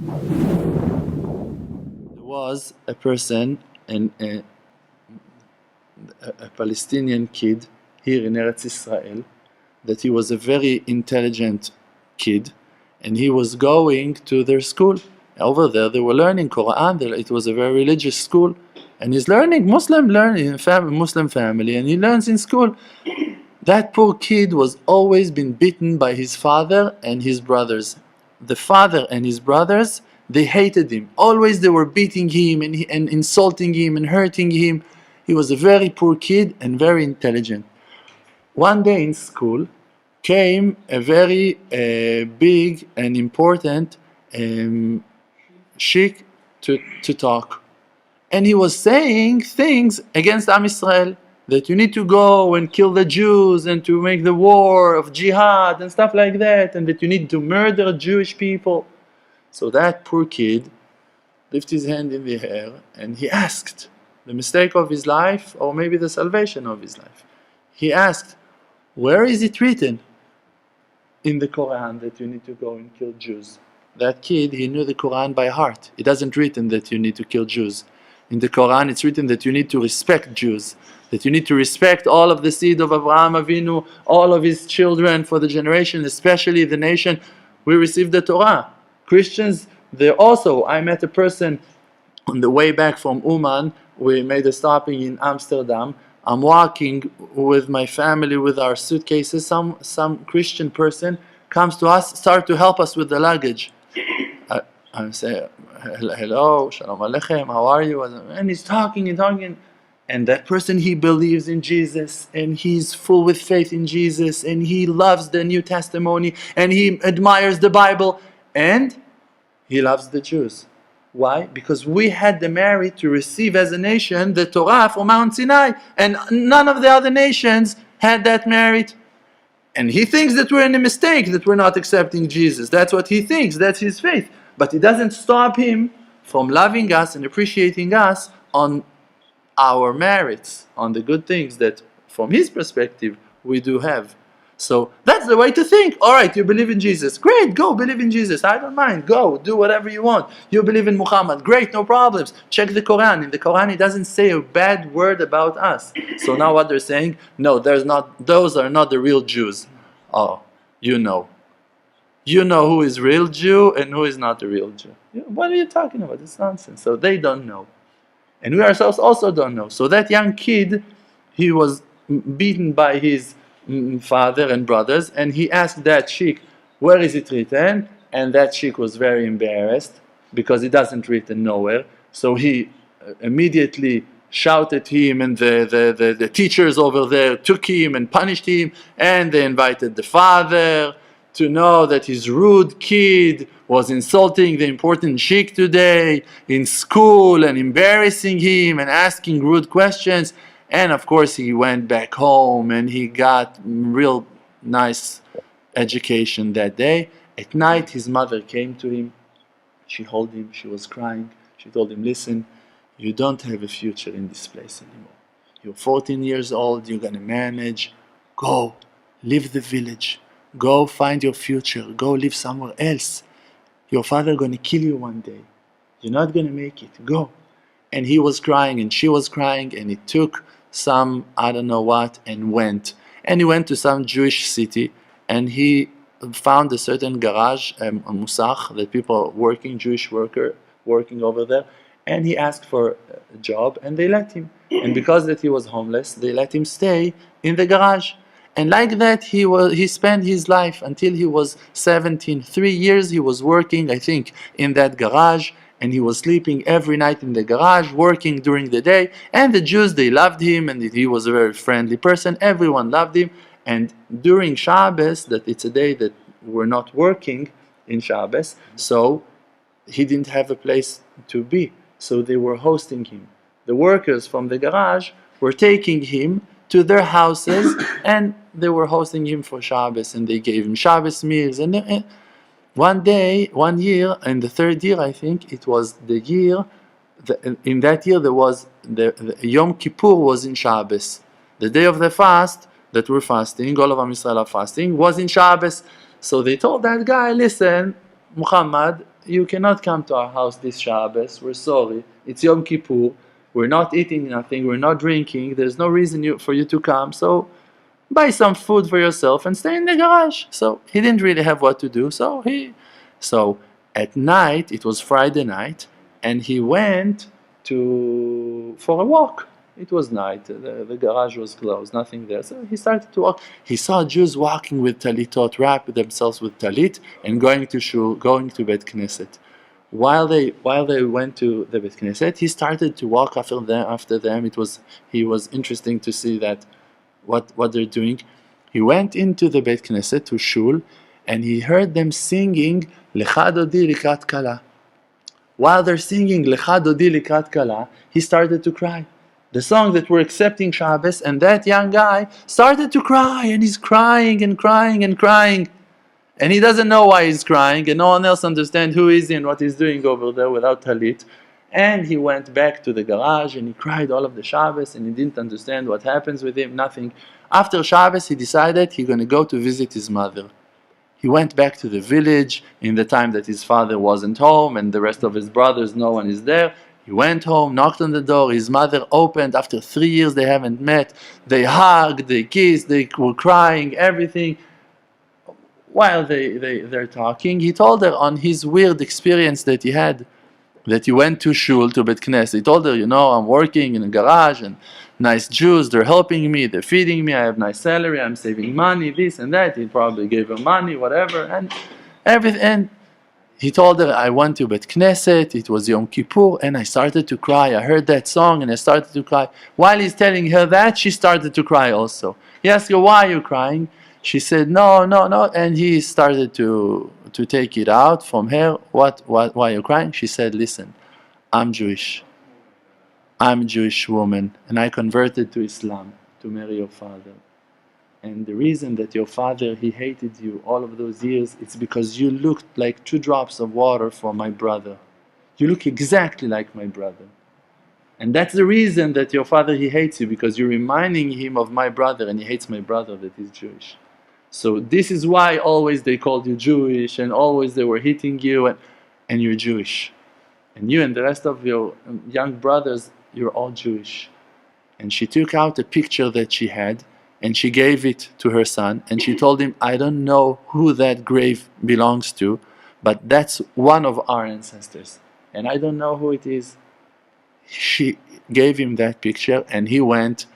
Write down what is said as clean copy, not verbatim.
There was a person, a Palestinian kid here in Eretz Israel, that he was a very intelligent kid, and he was going to their school. Over there, they were learning Quran. It was a very religious school, and he's learning Muslim Muslim family, and he learns in school. That poor kid was always been beaten by his father and his brothers. The father and his brothers, they hated him. Always they were beating him and insulting him and hurting him. He was a very poor kid and very intelligent. One day in school came a very big and important sheikh to talk. And he was saying things against Am Israel, that you need to go and kill the Jews and to make the war of jihad and stuff like that, and that you need to murder Jewish people. So that poor kid lifted his hand in the air and he asked the mistake of his life, or maybe the salvation of his life. He asked, where is it written in the Quran that you need to go and kill Jews? That kid, he knew the Quran by heart. It doesn't written that you need to kill Jews. In the Quran, it's written that you need to respect Jews, that you need to respect all of the seed of Abraham Avinu, all of his children for the generation, especially the nation. We received the Torah. Christians, they also, I met a person on the way back from Uman. We made a stopping in Amsterdam. I'm walking with my family with our suitcases. Some Christian person comes to us, start to help us with the luggage. I say, hello, shalom aleichem, how are you? And he's talking and talking. And that person, he believes in Jesus, and he's full with faith in Jesus, and he loves the New Testimony, and he admires the Bible, and he loves the Jews. Why? Because we had the merit to receive as a nation the Torah from Mount Sinai, and none of the other nations had that merit. And he thinks that we're in a mistake, that we're not accepting Jesus. That's what he thinks, that's his faith. But it doesn't stop him from loving us and appreciating us on our merits, on the good things that from his perspective we do have. So that's the way to think. Alright, you believe in Jesus. Great, go believe in Jesus. I don't mind. Go, do whatever you want. You believe in Muhammad. Great, no problems. Check the Quran. In the Quran it doesn't say a bad word about us. So now what they're saying, no, those are not the real Jews. Oh, you know. You know who is real Jew and who is not a real Jew. What are you talking about? It's nonsense. So they don't know. And we ourselves also don't know. So that young kid, he was beaten by his father and brothers, and he asked that sheikh, where is it written? And that sheikh was very embarrassed because it doesn't written nowhere. So he immediately shouted him, and the teachers over there took him and punished him, and they invited the father to know that his rude kid was insulting the important sheikh today in school and embarrassing him and asking rude questions. And of course he went back home and he got real nice education that day. At night his mother came to him. She held him, she was crying. She told him, listen, you don't have a future in this place anymore. You're 14 years old, you're gonna manage. Go, leave the village. Go find your future. Go live somewhere else. Your father gonna kill you one day. You're not gonna make it. Go. And he was crying and she was crying, and he took some, I don't know what, and went. And he went to some Jewish city, and he found a certain garage, a musach, that people working, Jewish worker working over there. And he asked for a job, and they let him. And because that he was homeless, they let him stay in the garage. And like that, he spent his life until he was 17. 3 years he was working, I think, in that garage, and he was sleeping every night in the garage, working during the day. And the Jews, they loved him, and he was a very friendly person. Everyone loved him. And during Shabbos, that it's a day that we're not working in Shabbos, so he didn't have a place to be. So they were hosting him. The workers from the garage were taking him to their houses, and they were hosting him for Shabbos, and they gave him Shabbos meals. And one year, in the third year, I think, it was the year, in that year there was, the Yom Kippur was in Shabbos. The day of the fast, that we're fasting, all of Am Yisrael are fasting, was in Shabbos. So they told that guy, listen, Muhammad, you cannot come to our house this Shabbos, we're sorry, it's Yom Kippur, we're not eating nothing, we're not drinking, there's no reason for you to come, so buy some food for yourself and stay in the garage. So he didn't really have what to do, so at night, it was Friday night, and he went for a walk. It was night, the garage was closed, nothing there. So he started to walk. He saw Jews walking with talitot, wrapping themselves with talit, and going to shul, going to Bet Knesset. While they went to the Bet Knesset, he started to walk after them. He was interesting to see that what they're doing. He went into the Bet Knesset to shul, and he heard them singing Lecha Dodi Likat Kala. While they're singing Lecha Dodi Likat Kala, he started to cry. The song that we're accepting Shabbos, and that young guy started to cry, and he's crying and crying and crying. And he doesn't know why he's crying, and no one else understands who is he and what he's doing over there without talit. And he went back to the garage and he cried all of the Shabbos, and he didn't understand what happens with him, nothing. After Shabbos, he decided he's going to go to visit his mother. He went back to the village in the time that his father wasn't home and the rest of his brothers, no one is there. He went home, knocked on the door, his mother opened. After 3 years they haven't met. They hugged, they kissed, they were crying, everything. While they're talking, he told her on his weird experience that he had, that he went to shul, to Bet Knesset. He told her, I'm working in a garage and nice Jews, they're helping me, they're feeding me, I have nice salary, I'm saving money, this and that. He probably gave her money, whatever, and everything. And he told her, I went to Bet Knesset, it was Yom Kippur, and I started to cry. I heard that song and I started to cry. While he's telling her that, she started to cry also. He asked her, why are you crying? She said, no, and he started to take it out from her. Why are you crying? She said, listen, I'm Jewish. I'm a Jewish woman, and I converted to Islam to marry your father. And the reason that your father, he hated you all of those years, it's because you looked like 2 drops of water for my brother. You look exactly like my brother. And that's the reason that your father, he hates you, because you're reminding him of my brother, and he hates my brother that is Jewish. So this is why always they called you Jewish, and always they were hitting you, and you're Jewish. And you and the rest of your young brothers, you're all Jewish. And she took out a picture that she had, and she gave it to her son, and she told him, I don't know who that grave belongs to, but that's one of our ancestors, and I don't know who it is. She gave him that picture, and he went